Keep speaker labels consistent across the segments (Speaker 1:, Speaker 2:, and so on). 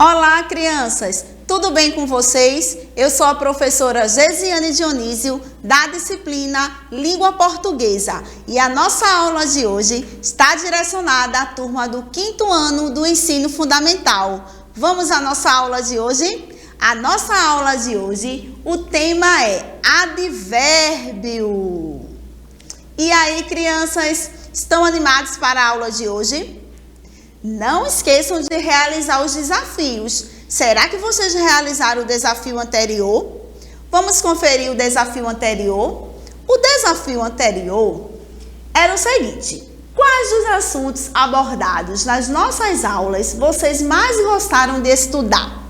Speaker 1: Olá, crianças! Tudo bem com vocês? Eu sou a professora Gesiane Dionísio, da disciplina Língua Portuguesa. E a nossa aula de hoje está direcionada à turma do 5º ano do Ensino Fundamental. Vamos à nossa aula de hoje? A nossa aula de hoje, o tema é advérbio. E aí, crianças, estão animados para a aula de hoje? Não esqueçam de realizar os desafios. Será que vocês realizaram o desafio anterior? Vamos conferir o desafio anterior? O desafio anterior era o seguinte: quais dos assuntos abordados nas nossas aulas vocês mais gostaram de estudar?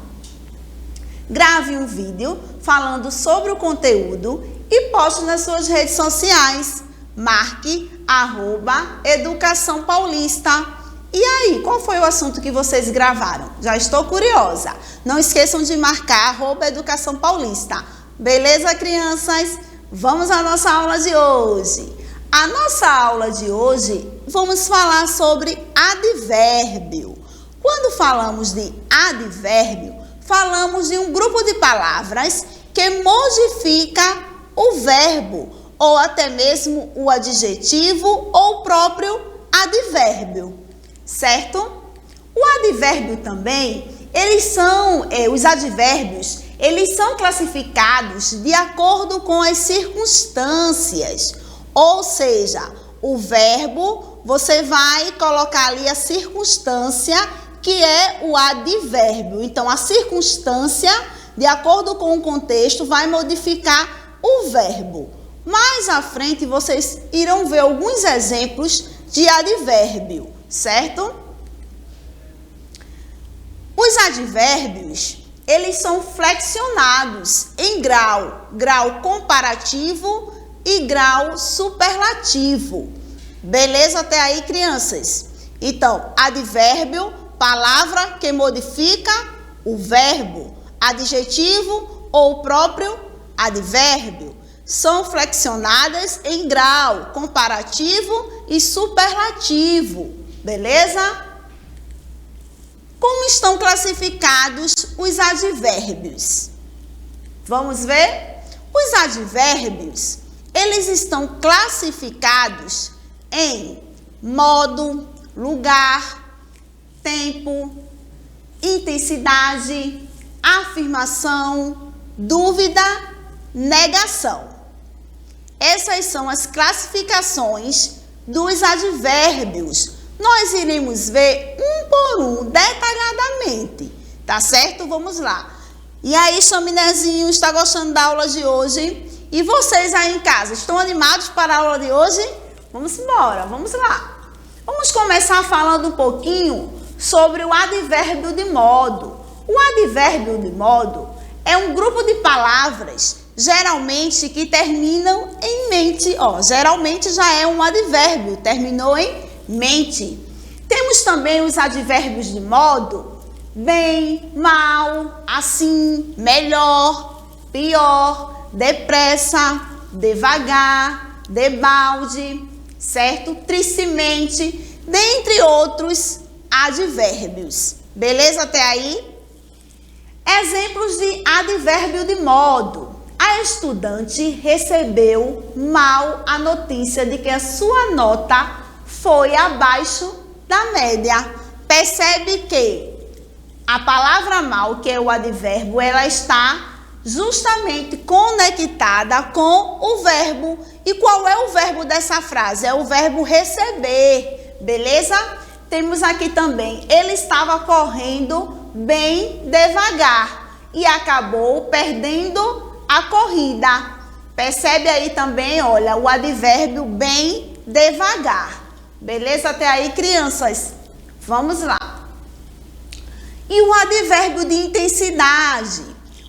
Speaker 1: Grave um vídeo falando sobre o conteúdo e poste nas suas redes sociais. Marque @Educação Paulista. E aí, qual foi o assunto que vocês gravaram? Já estou curiosa. Não esqueçam de marcar @Educação Paulista. Beleza, crianças? Vamos à nossa aula de hoje. A nossa aula de hoje, vamos falar sobre advérbio. Quando falamos de advérbio, falamos de um grupo de palavras que modifica o verbo, ou até mesmo o adjetivo ou o próprio advérbio. Certo? O advérbio também, os advérbios, eles são classificados de acordo com as circunstâncias. Ou seja, o verbo, você vai colocar ali a circunstância, que é o advérbio. Então, a circunstância, de acordo com o contexto, vai modificar o verbo. Mais à frente, vocês irão ver alguns exemplos de advérbio. Certo? Os advérbios, eles são flexionados em grau comparativo e grau superlativo. Beleza até aí, crianças? Então, advérbio, palavra que modifica o verbo, adjetivo ou próprio advérbio, são flexionadas em grau comparativo e superlativo. Beleza? Como estão classificados os advérbios? Vamos ver? Os advérbios, eles estão classificados em modo, lugar, tempo, intensidade, afirmação, dúvida, negação. Essas são as classificações dos advérbios. Nós iremos ver um por um, detalhadamente, tá certo? Vamos lá. E aí, chaminézinho, está gostando da aula de hoje? E vocês aí em casa, estão animados para a aula de hoje? Vamos embora, vamos lá. Vamos começar falando um pouquinho sobre o advérbio de modo. O advérbio de modo é um grupo de palavras, geralmente que terminam em mente. Geralmente já é um advérbio, terminou em mente. Temos também os advérbios de modo: bem, mal, assim, melhor, pior, depressa, devagar, debalde, certo? Tristemente, dentre outros advérbios. Beleza até aí? Exemplos de advérbio de modo: a estudante recebeu mal a notícia de que a sua nota foi abaixo da média. Percebe que a palavra mal, que é o advérbio, ela está justamente conectada com o verbo. E qual é o verbo dessa frase? É o verbo receber, beleza? Temos aqui também: ele estava correndo bem devagar e acabou perdendo a corrida. Percebe aí também, olha, o advérbio bem devagar. Beleza até aí, crianças? Vamos lá. E o advérbio de intensidade?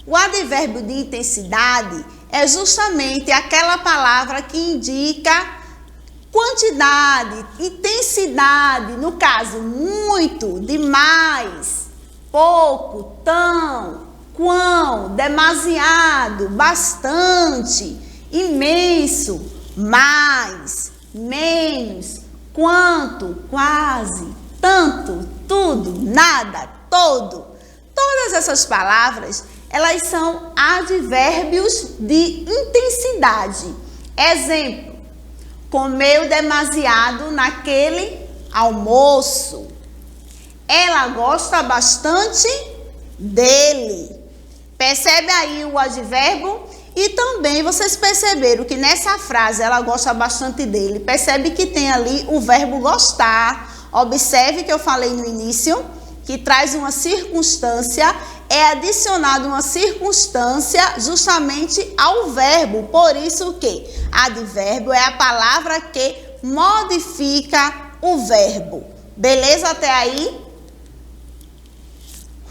Speaker 1: O advérbio de intensidade é justamente aquela palavra que indica quantidade, intensidade, no caso, muito, demais, pouco, tão, quão, demasiado, bastante, imenso, mais, menos, quanto, quase, tanto, tudo, nada, todo. Todas essas palavras, elas são advérbios de intensidade. Exemplo: comeu demasiado naquele almoço. Ela gosta bastante dele. Percebe aí o advérbio? E também vocês perceberam que nessa frase ela gosta bastante dele. Percebe que tem ali o verbo gostar. Observe que eu falei no início que traz uma circunstância, é adicionado uma circunstância justamente ao verbo. Por isso que advérbio é a palavra que modifica o verbo. Beleza até aí?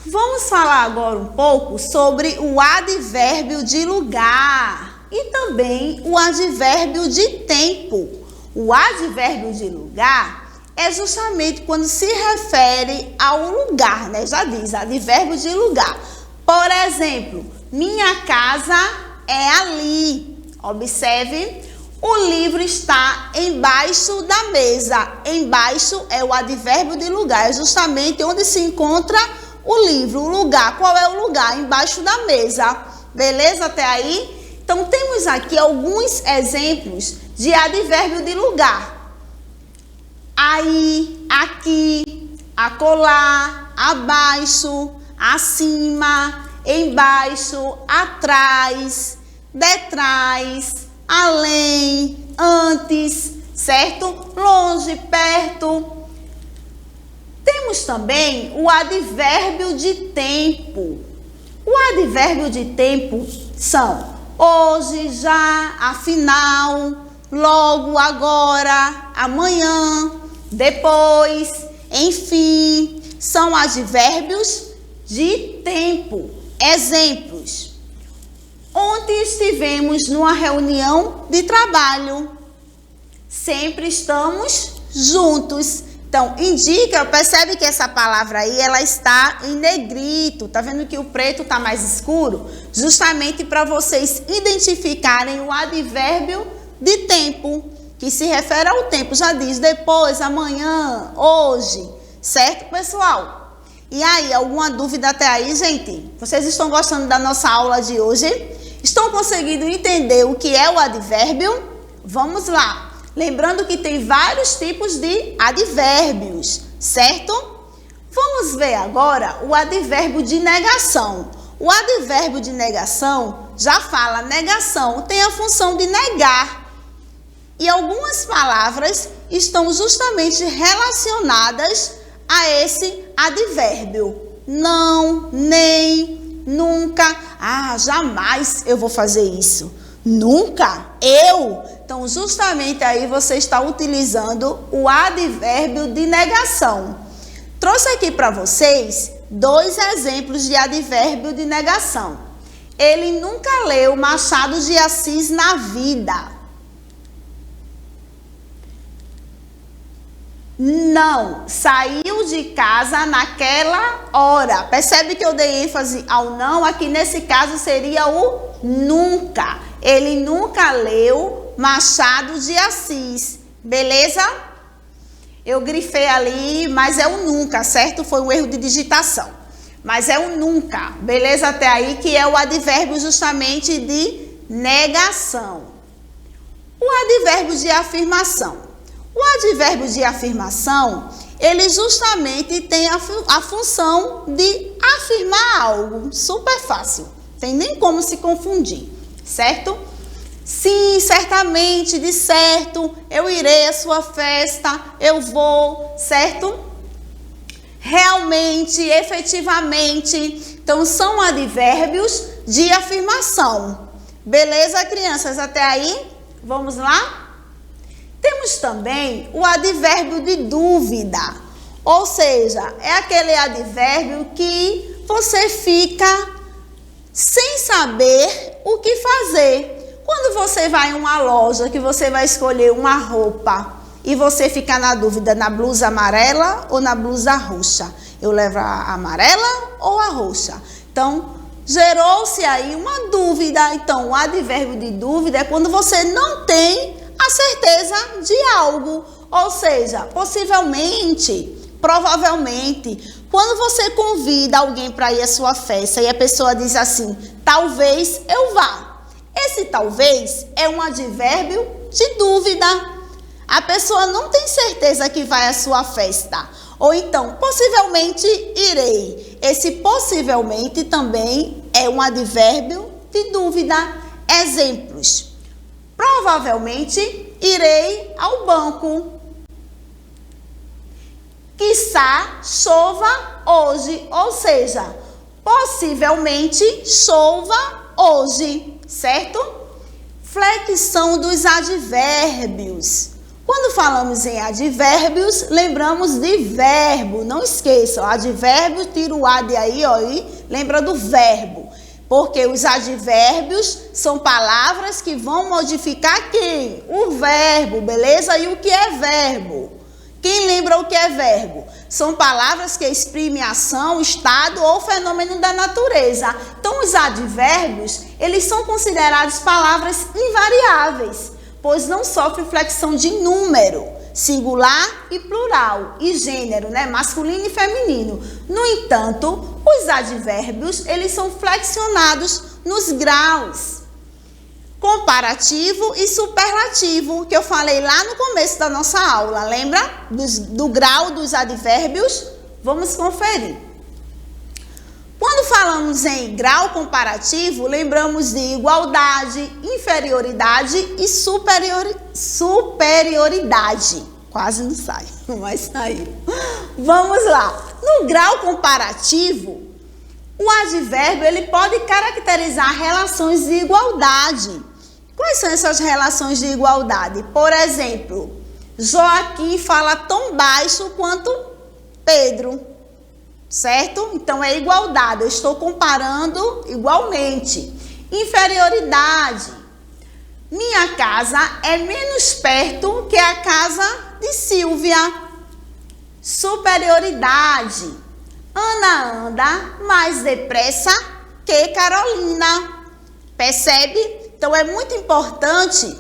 Speaker 1: Vamos falar agora um pouco sobre o advérbio de lugar e também o advérbio de tempo. O advérbio de lugar é justamente quando se refere ao lugar, né? Já diz, advérbio de lugar. Por exemplo, minha casa é ali. Observe, o livro está embaixo da mesa. Embaixo é o advérbio de lugar, é justamente onde se encontra o livro, o lugar. Qual é o lugar? Embaixo da mesa. Beleza até aí? Então, temos aqui alguns exemplos de advérbio de lugar. Aí, aqui, acolá, abaixo, acima, embaixo, atrás, detrás, além, antes, certo? Longe, perto. Temos também o advérbio de tempo. O advérbio de tempo são hoje, já, afinal, logo, agora, amanhã, depois, enfim. São advérbios de tempo. Exemplos: ontem estivemos numa reunião de trabalho. Sempre estamos juntos. Então, indica, percebe que essa palavra aí, ela está em negrito. Tá vendo que o preto está mais escuro? Justamente para vocês identificarem o advérbio de tempo, que se refere ao tempo. Já diz depois, amanhã, hoje. Certo, pessoal? E aí, alguma dúvida até aí, gente? Vocês estão gostando da nossa aula de hoje? Estão conseguindo entender o que é o advérbio? Vamos lá. Lembrando que tem vários tipos de advérbios, certo? Vamos ver agora o advérbio de negação. O advérbio de negação já fala negação, tem a função de negar. E algumas palavras estão justamente relacionadas a esse advérbio. Não, nem, nunca. Ah, jamais eu vou fazer isso. Nunca? Eu? Então, justamente aí você está utilizando o advérbio de negação. Trouxe aqui para vocês 2 exemplos de advérbio de negação. Ele nunca leu Machado de Assis na vida. Não saiu de casa naquela hora. Percebe que eu dei ênfase ao não? Aqui nesse caso seria o nunca. Ele nunca leu Machado de Assis. Beleza? Eu grifei ali, mas é o nunca, certo? Foi um erro de digitação. Mas é o nunca. Beleza até aí, que é o advérbio justamente de negação. O advérbio de afirmação. O advérbio de afirmação, ele justamente tem a função de afirmar algo. Super fácil. Tem nem como se confundir, certo? Sim, certamente, de certo, eu irei à sua festa, eu vou, certo? Realmente, efetivamente. Então, são advérbios de afirmação. Beleza, crianças? Até aí? Vamos lá? Temos também o advérbio de dúvida. Ou seja, é aquele advérbio que você fica sem saber o que fazer. Quando você vai em uma loja que você vai escolher uma roupa e você fica na dúvida na blusa amarela ou na blusa roxa. Eu levo a amarela ou a roxa? Então, gerou-se aí uma dúvida. Então, o advérbio de dúvida é quando você não tem a certeza de algo. Ou seja, possivelmente, provavelmente, Quando você convida alguém para ir à sua festa e a pessoa diz assim, talvez eu vá. Esse talvez é um advérbio de dúvida. A pessoa não tem certeza que vai à sua festa. Ou então, possivelmente irei. Esse possivelmente também é um advérbio de dúvida. Exemplos. Provavelmente irei ao banco. Quiçá chova hoje, ou seja, possivelmente chova hoje, certo? Flexão dos advérbios. Quando falamos em advérbios, lembramos de verbo. Não esqueçam, advérbio, tira o ad aí, ó, e lembra do verbo. Porque os advérbios são palavras que vão modificar quem? O verbo, beleza? E o que é verbo? Quem lembra o que é verbo? São palavras que exprimem ação, estado ou fenômeno da natureza. Então, os advérbios, eles são considerados palavras invariáveis, pois não sofrem flexão de número, singular e plural, e gênero, né? Masculino e feminino. No entanto, os advérbios, eles são flexionados nos graus comparativo e superlativo, que eu falei lá no começo da nossa aula, lembra? Do grau dos advérbios? Vamos conferir. Quando falamos em grau comparativo, lembramos de igualdade, inferioridade e superioridade. Quase não sai, mas saiu. Vamos lá. No grau comparativo, o advérbio ele pode caracterizar relações de igualdade. Quais são essas relações de igualdade? Por exemplo, Joaquim fala tão baixo quanto Pedro, certo? Então é igualdade, eu estou comparando igualmente. Inferioridade, minha casa é menos perto que a casa de Silvia. Superioridade, Ana anda mais depressa que Carolina. Percebe? Então, é muito importante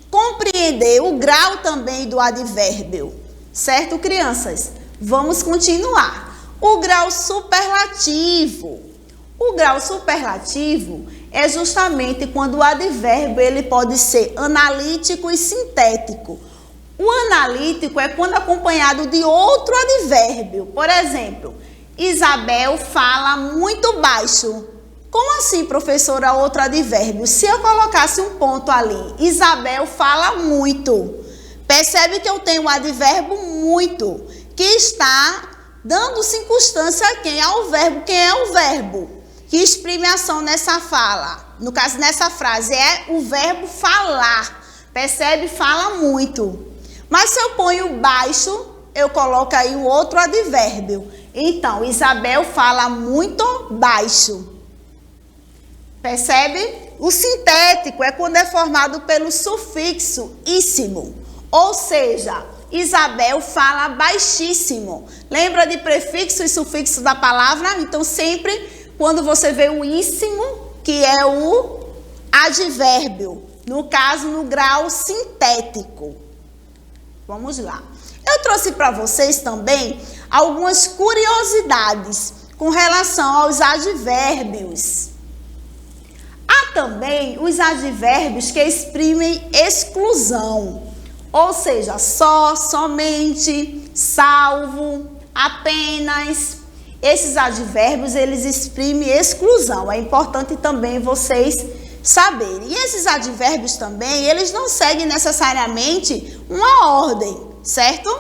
Speaker 1: compreender o grau também do advérbio. Certo, crianças? Vamos continuar. O grau superlativo. O grau superlativo é justamente quando o advérbio ele pode ser analítico e sintético. O analítico é quando acompanhado de outro advérbio. Por exemplo, Isabel fala muito baixo. Como assim, professora, outro advérbio? Se eu colocasse um ponto ali, Isabel fala muito. Percebe que eu tenho o advérbio muito, que está dando circunstância a quem? Ao verbo. Quem é o verbo que exprime ação nessa fala? No caso, nessa frase, é o verbo falar. Percebe? Fala muito. Mas se eu ponho baixo, eu coloco aí o outro advérbio. Então, Isabel fala muito baixo. Percebe? O sintético é quando é formado pelo sufixo íssimo. Ou seja, Isabel fala baixíssimo. Lembra de prefixo e sufixo da palavra? Então, sempre quando você vê o íssimo, que é o advérbio. No caso, no grau sintético. Vamos lá. Eu trouxe para vocês também algumas curiosidades com relação aos advérbios. Há também os advérbios que exprimem exclusão, ou seja, só, somente, salvo, apenas. Esses advérbios, eles exprimem exclusão. É importante também vocês saberem. E esses advérbios também, eles não seguem necessariamente uma ordem, certo?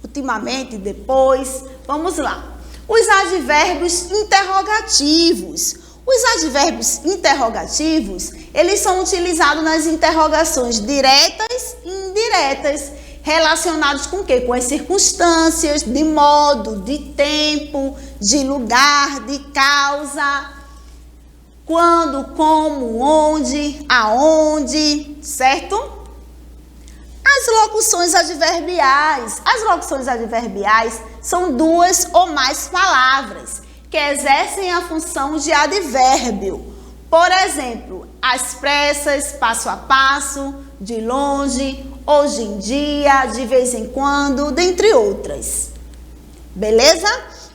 Speaker 1: Ultimamente, depois, vamos lá. Os advérbios interrogativos. Os advérbios interrogativos, eles são utilizados nas interrogações diretas e indiretas, relacionados com o quê? Com as circunstâncias, de modo, de tempo, de lugar, de causa, quando, como, onde, aonde, certo? As locuções adverbiais. As locuções adverbiais são duas ou mais palavras que exercem a função de advérbio. Por exemplo, às pressas, passo a passo, de longe, hoje em dia, de vez em quando, dentre outras. beleza?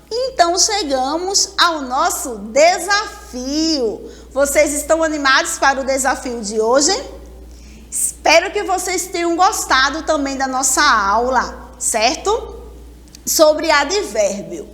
Speaker 1: Então chegamos ao nosso desafio. Vocês estão animados para o desafio de hoje? Espero que vocês tenham gostado também da nossa aula, certo? Sobre advérbio.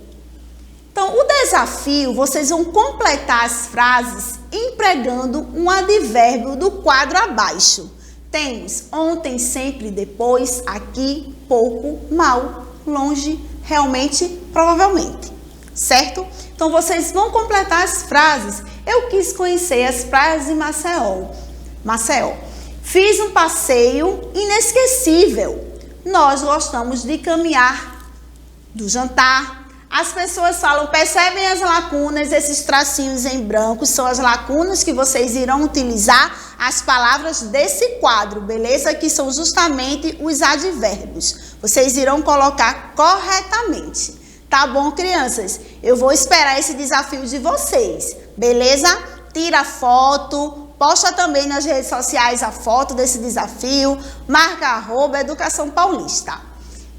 Speaker 1: Então, o desafio, vocês vão completar as frases empregando um advérbio do quadro abaixo. Temos ontem, sempre, depois, aqui, pouco, mal, longe, realmente, provavelmente. Certo? Então, vocês vão completar as frases. Eu quis conhecer as praias de Maceió. Fiz um passeio inesquecível. Nós gostamos de caminhar, do jantar. As pessoas falam, percebem as lacunas, esses tracinhos em branco são as lacunas que vocês irão utilizar as palavras desse quadro, beleza? Que são justamente os advérbios. Vocês irão colocar corretamente. Tá bom, crianças? Eu vou esperar esse desafio de vocês, beleza? Tira foto, posta também nas redes sociais a foto desse desafio, marca @Educação Paulista.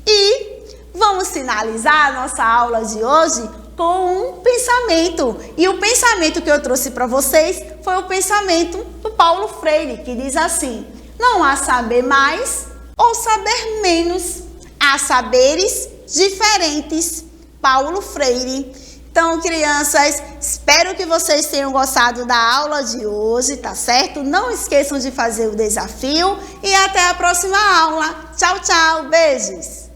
Speaker 1: E vamos finalizar a nossa aula de hoje com um pensamento. E o pensamento que eu trouxe para vocês foi o pensamento do Paulo Freire, que diz assim: não há saber mais ou saber menos, há saberes diferentes. Paulo Freire. Então, crianças, espero que vocês tenham gostado da aula de hoje, tá certo? Não esqueçam de fazer o desafio e até a próxima aula. Tchau, tchau, beijos!